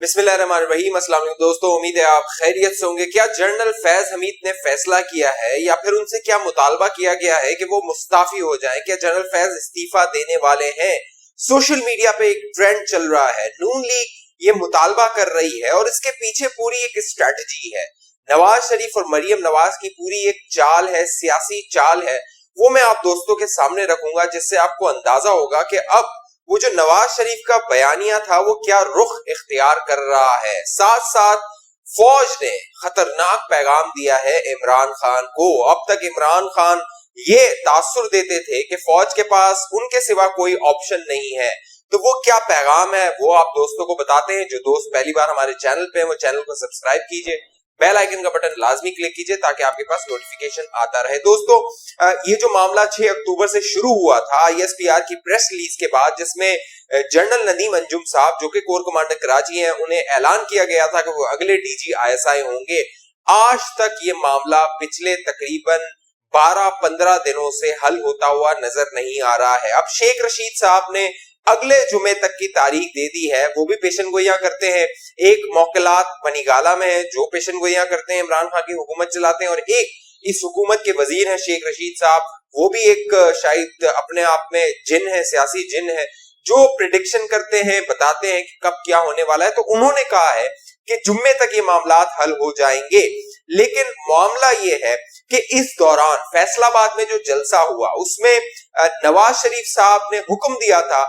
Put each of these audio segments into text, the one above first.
बिस्मिल्लाहिर्रहमानिर्रहीम। अस्सलाम वालेकुम दोस्तों, उम्मीद है आप खैरियत से होंगे। क्या जनरल फैज हमीद ने फैसला किया है या फिर उनसे क्या मुतालबा किया गया है कि वो मुस्ताफी हो जाएं? क्या जनरल फैज इस्तीफा देने वाले हैं? सोशल मीडिया पे एक ट्रेंड चल रहा है, नून लीग ये मुतालबा कर रही है और इसके पीछे पूरी एक स्ट्रेटजी है। नवाज शरीफ और मरियम नवाज की पूरी एक चाल है, सियासी चाल है, वो मैं आप दोस्तों के सामने रखूंगा, जिससे आपको अंदाजा होगा कि अब वो जो नवाज शरीफ का बयानिया था वो क्या रुख इख्तियार कर रहा है। साथ साथ फौज ने खतरनाक पैगाम दिया है इमरान खान को। अब तक इमरान खान ये तासुर देते थे कि फौज के पास उनके सिवा कोई ऑप्शन नहीं है, तो वो क्या पैगाम है वो आप दोस्तों को बताते हैं। जो दोस्त पहली बार हमारे चैनल पे हैं वो चैनल को सब्सक्राइब कीजिए, बेल आइकन का बटन लाजमी क्लिक कीजिए ताकि आपके पास नोटिफिकेशन आता रहे। दोस्तों, ये जो मामला 6 अक्टूबर से शुरू हुआ था ISPR की प्रेस रिलीज के बाद, जिसमें जनरल नदीम अंजुम साहब जो कि कोर कमांडर कराची हैं, उन्हें ऐलान किया गया था कि वो अगले DG ISI होंगे। आज तक ये मामला पिछले तकरीबन 12-15 दिनों से हल होता हुआ नजर नहीं आ रहा है। अब शेख रशीद साहब ने अगले जुमे तक की तारीख दे दी है। वो भी पेशन गोइयां करते हैं, एक मौकलात बनीगाला में है जो पेशन गोइयां करते हैं, इमरान खान की हुकूमत चलाते हैं, और एक इस हुकूमत के वजीर हैं शेख रशीद साहब। वो भी एक शायद अपने आप में जिन है, सियासी जिन है, जो प्रिडिक्शन करते हैं, बताते हैं कि कब क्या होने वाला है। तो उन्होंने कहा है कि जुम्मे तक ये मामलात हल हो जाएंगे। लेकिन मामला ये है कि इस दौरान फैसलाबाद में जो जलसा हुआ उसमें नवाज शरीफ साहब ने हुक्म दिया था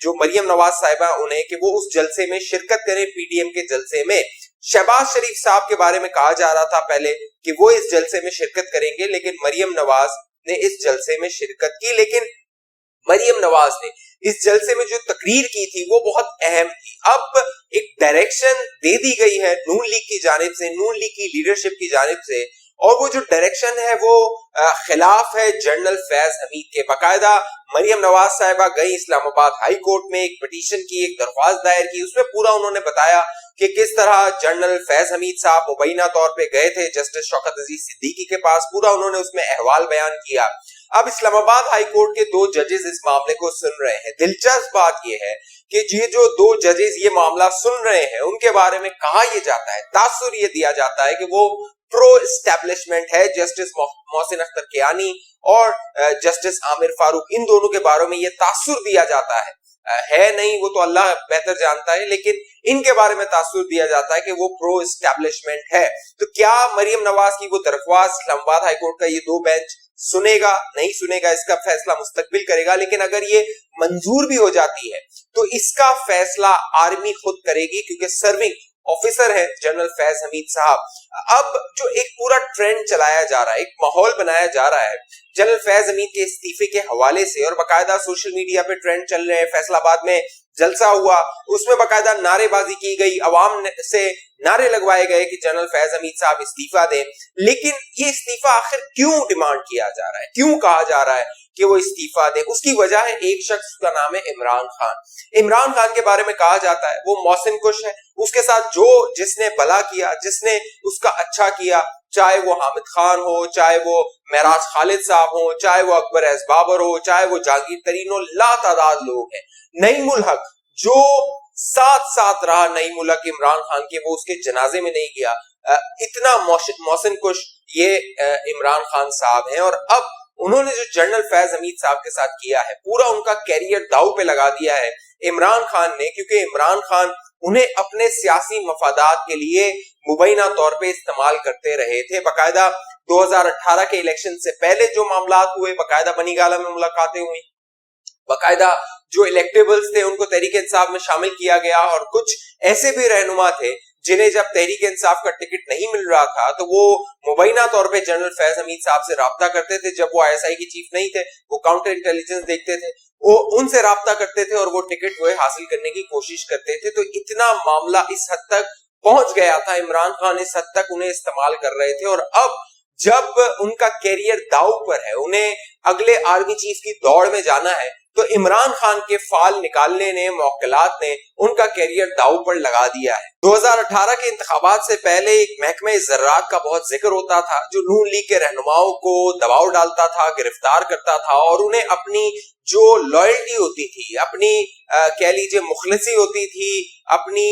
जो मरियम नवाज साहिबा उन्हें कि वो उस जलसे में शिरकत करें, PDM के जलसे में। शहबाज शरीफ साहब के बारे में कहा जा रहा था पहले कि वो इस जलसे में शिरकत करेंगे, लेकिन मरियम नवाज ने इस जलसे में शिरकत की। लेकिन मरियम नवाज ने इस जलसे में जो तकरीर की थी वो बहुत अहम थी। अब एक डायरेक्शन दे दी गई है नून लीग की जानिब से, नून लीग की लीडरशिप की जानिब से, और वो जो डायरेक्शन है वो खिलाफ है जनरल फैज हमीद के। बाकायदा मरियम नवाज साहिबा गई इस्लामाबाद हाई कोर्ट में, एक पिटीशन की, एक दरख्वास्त दायर की। उसमें पूरा उन्होंने बताया कि किस तरह जनरल फैज हमीद साहब मुबैना तौर पे गए थे जस्टिस शौकत अजीज सिद्दीकी के पास। पूरा उन्होंने उसमें अहवाल बयान किया। अब इस्लामाबाद हाई कोर्ट के 2 जजेस इस मामले को सुन रहे हैं। दिलचस्प बात यह है कि ये जो 2 जजेस ये मामला सुन रहे हैं उनके बारे में कहा यह जाता है, तासुर ये दिया जाता है कि वो प्रो एस्टेब्लिशमेंट है। जस्टिस मोहसिन अख्तर कियानी और जस्टिस आमिर फारूक, इन दोनों के बारे में ये तासुर दिया जाता है नहीं वो तो अल्लाह बेहतर जानता है, लेकिन इनके बारे में तासुर दिया जाता है कि वो प्रो एस्टेब्लिशमेंट है। तो क्या मरियम नवाज की वो दरख्वास्त इस्लामाबाद हाई कोर्ट का ये 2 बेंच सुनेगा, नहीं सुनेगा, इसका फैसला मुस्तकबिल करेगा। लेकिन अगर ये मंजूर भी हो जाती है तो इसका फैसला आर्मी खुद करेगी, क्योंकि सर्विंग ऑफिसर है जनरल फैज हमीद साहब। अब जो एक पूरा ट्रेंड चलाया जा रहा है, एक माहौल बनाया जा रहा है जनरल फैज हमीद के इस्तीफे के हवाले से, और बाकायदा सोशल मीडिया पे ट्रेंड चल रहे हैं। फैसलाबाद में जलसा हुआ, उसमें बाकायदा नारेबाजी की गई, अवाम से नारे लगवाए गए कि जनरल फैज हमीद साहब इस्तीफा दें। लेकिन ये इस्तीफा आखिर क्यों डिमांड किया जा रहा है, क्यों कहा जा रहा है कि वो इस्तीफा दे? उसकी वजह है एक शख्स का नाम है इमरान खान। इमरान खान के बारे में कहा जाता है वो मोहसिन कुश है, उसके साथ जो जिसने भला किया, जिसने उसका अच्छा किया, चाहे वो हामिद खान हो, चाहे वो महराज खालिद साहब हो, चाहे वो अकबर एस बाबर हो, चाहे वो जहांगीर तरीन हो, लातादाद लोग हैं। नईमुल हक जो साथ रहा, नईमुल हक इमरान खान के, वो उसके जनाजे में नहीं गया। इतना मोहसिन कुश ये इमरान खान साहब हैं। और अब उन्होंने जो जनरल फैज हमीद साहब के साथ किया है, पूरा उनका कैरियर दांव पे लगा दिया है इमरान खान ने, क्योंकि इमरान खान उन्हें अपने सियासी मफादात के लिए मुबैना तौर पे इस्तेमाल करते रहे थे। बाकायदा 2018 के इलेक्शन से पहले जो मामलात हुए, बाकायदा बनीगाला में मुलाकातें हुई, बाकायदा जो इलेक्टेबल्स थे उनको तहरीक इंसाफ में शामिल किया गया, और कुछ ऐसे भी रहनुमा थे जिन्हें जब तहरीक इंसाफ का टिकट नहीं मिल रहा था तो वो मुबैना तौर पे जनरल फैज हमीद साहब से राब्ता करते थे। जब वो ISI की चीफ नहीं थे, वो काउंटर इंटेलिजेंस देखते थे, वो उनसे राब्ता करते थे और वो टिकट वो हासिल करने की कोशिश करते थे। तो इतना मामला इस हद तक पहुंच गया था, इमरान खान इस हद तक उन्हें इस्तेमाल कर रहे थे। और अब जब उनका कैरियर दांव पर है, उन्हें अगले आर्मी चीफ की दौड़ में जाना है, तो इमरान खान के फाल निकालने ने, मौकलात ने उनका कैरियर दांव पर लगा दिया है। 2018 के इंतखाबात से पहले एक महकमे ज़राअत का बहुत जिक्र होता था जो नून लीग के रहनुमाओं को दबाव डालता था, गिरफ्तार करता था और उन्हें अपनी जो लॉयल्टी होती थी, अपनी कह लीजिए मुखलिसी होती थी, अपनी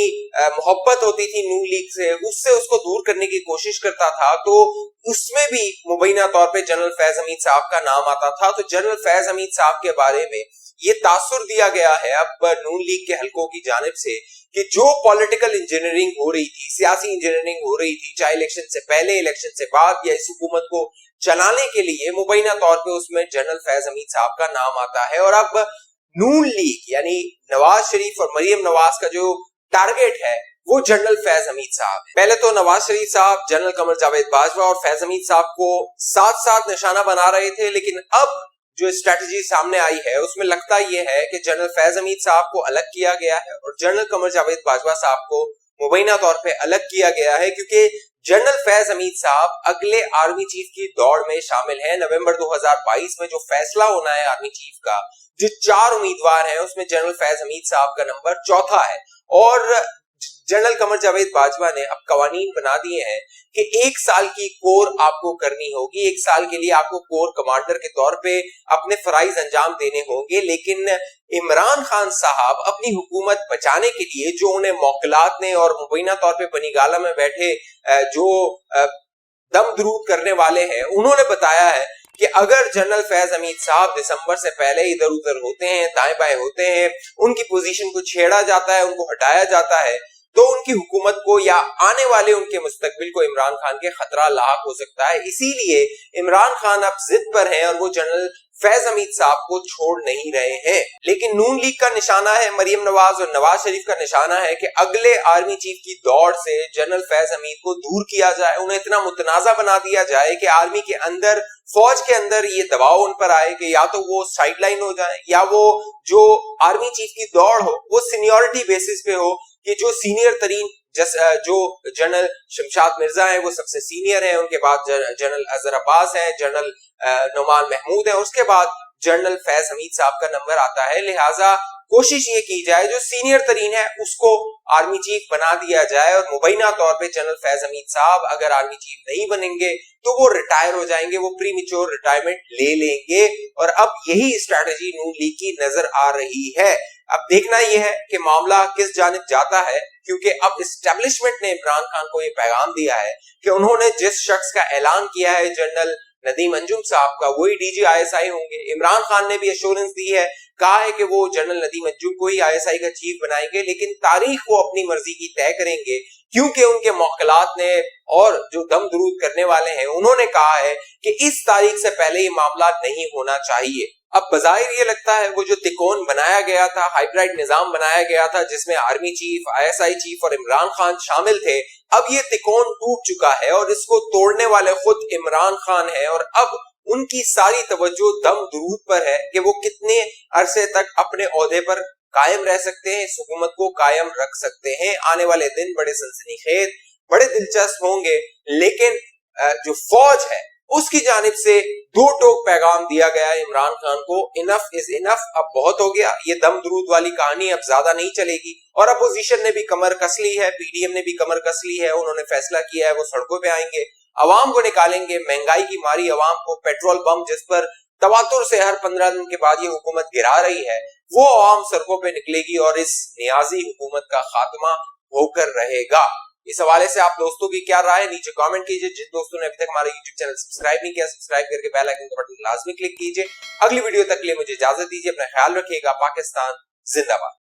मोहब्बत होती थी नून लीग से, उससे उसको दूर करने की कोशिश करता था। तो उसमें भी मुबैना तौर पे जनरल फैज हमीद साहब का नाम आता था। तो जनरल फैज हमीद साहब के बारे में ये तासुर दिया गया है अब नून लीग के हलकों की जानिब से कि जो पॉलिटिकल इंजीनियरिंग हो रही थी, सियासी इंजीनियरिंग हो रही थी, चाहे इलेक्शन से पहले, इलेक्शन से बाद, या इस हुकूमत को चलाने के लिए, मुबैना तौर पे उसमें जनरल फैज हमीद साहब का नाम आता है। और अब नून लीग यानी नवाज शरीफ और मरियम नवाज का जो टारगेट है वो जनरल फैज हमीद साहब है। पहले तो नवाज शरीफ साहब जनरल कमर जावेद बाजवा और फैज हमीद साहब को साथ साथ निशाना बना रहे थे, लेकिन अब जो स्ट्रेटजी सामने आई है उसमें लगता यह है कि जनरल फैज हमीद साहब को अलग किया गया है और जनरल कमर जावेद बाजवा साहब को मुबैना तौर पे अलग किया गया है, क्योंकि जनरल फैज हमीद साहब अगले आर्मी चीफ की दौड़ में शामिल हैं। नवंबर 2022 में जो फैसला होना है आर्मी चीफ का, जो 4 उम्मीदवार हैं उसमें जनरल फैज हमीद साहब का नंबर चौथा है। और जनरल कमर जावेद बाजवा ने अब कवानीन बना दिए हैं कि 1 साल की कोर आपको करनी होगी, 1 साल के लिए आपको कोर कमांडर के तौर पे अपने फराइज अंजाम देने होंगे। लेकिन इमरान खान साहब अपनी हुकूमत बचाने के लिए जो उन्हें मौकलात ने और मुबैना तौर पे बनीगाला में बैठे जो दम दरूद करने वाले हैं, उन्होंने बताया है कि अगर जनरल फैज हमीद साहब दिसंबर से पहले इधर उधर होते हैं, दाएं बाएं होते हैं, उनकी पोजीशन को छेड़ा जाता है, उनको हटाया जाता है, तो उनकी हुकूमत को या आने वाले उनके मुस्तकबिल को इमरान खान के खतरा लाक हो सकता है। इसीलिए इमरान खान अब जिद पर हैं और वो जनरल फैज हमीद साहब को छोड़ नहीं रहे हैं। लेकिन नून लीग का निशाना है, मरियम नवाज और नवाज शरीफ का निशाना है कि अगले आर्मी चीफ की दौड़ से जनरल फैज हमीद को दूर किया जाए, उन्हें इतना मुतनाजा बना दिया जाए कि आर्मी के अंदर, फौज के अंदर ये दबाव उन पर आए कि या तो वो साइडलाइन हो जाए या वो जो आर्मी चीफ की दौड़ हो वो सीनियरिटी बेसिस पे हो कि जो सीनियर तरीन जो जनरल शमशाद मिर्जा है वो सबसे सीनियर है, उनके बाद जनरल अजहर अब्बास है, जनरल नोमान महमूद है, उसके बाद जनरल फैज हमीद साहब का नंबर आता है। लिहाजा कोशिश ये की जाए जो सीनियर तरीन है उसको आर्मी चीफ बना दिया जाए और मुबैना तौर पे जनरल फैज हमीद साहब अगर आर्मी चीफ नहीं बनेंगे तो वो रिटायर हो जाएंगे, वो प्रीमेच्योर रिटायरमेंट ले लेंगे। और अब यही स्ट्रैटेजी नून लीग की नजर आ रही है। अब देखना यह है कि मामला किस जानिब जाता है, क्योंकि अब एस्टेब्लिशमेंट ने इमरान खान को ये पैगाम दिया है कि उन्होंने जिस शख्स का ऐलान किया है जनरल नदीम अंजुम साहब का, वही डीजी आईएसआई होंगे। इमरान खान ने भी एश्योरेंस दी है, कहा है कि वो जनरल नदीम अंजुम को ही आईएसआई का चीफ बनाएंगे, लेकिन तारीख वो अपनी मर्जी की तय करेंगे, क्योंकि उनके मौकलात ने और जो दम दरूद करने वाले हैं उन्होंने कहा है कि इस तारीख से पहले ये मामला नहीं होना चाहिए। अब बजाहिर ये लगता है वो जो तिकोन बनाया गया था, हाइब्रिड निजाम बनाया गया था जिसमें आर्मी चीफ, आईएसआई चीफ और इमरान खान शामिल थे, अब ये तिकोन टूट चुका है और इसको तोड़ने वाले खुद इमरान खान है। और अब उनकी सारी तवज्जो दम दरूद पर है कि वो कितने अरसे तक अपने ओहदे पर कायम रह सकते हैं, इस हुकूमत को कायम रख सकते हैं। आने वाले दिन बड़े सनसनीखेज, बड़े दिलचस्प होंगे, लेकिन जो फौज है उसकी जानिब से दो टोक पैगाम दिया गया है इमरान खान को, इनफ इज इनफ, अब बहुत हो गया, ये दम दरूद वाली कहानी अब ज्यादा नहीं चलेगी। और अपोजिशन ने भी कमर कस ली है, पीडीएम ने भी कमर कस ली है, उन्होंने फैसला किया है वो सड़कों पे आएंगे, अवाम को निकालेंगे, महंगाई की मारी अवाम को पेट्रोल बम जिस पर तवातुर से हर 15 दिन के बाद ये हुकूमत गिरा रही है, वो अवाम सड़कों पे निकलेगी और इस नियाजी हुकूमत का खात्मा होकर रहेगा। इस हवाले से आप दोस्तों की क्या राय है नीचे कमेंट कीजिए। जिन दोस्तों ने अभी तक हमारा यूट्यूब चैनल सब्सक्राइब नहीं किया, सब्सक्राइब करके बेल आइकन का बटन लाजमी क्लिक कीजिए। अगली वीडियो तक के लिए मुझे इजाजत दीजिए, अपना ख्याल रखिएगा। पाकिस्तान जिंदाबाद।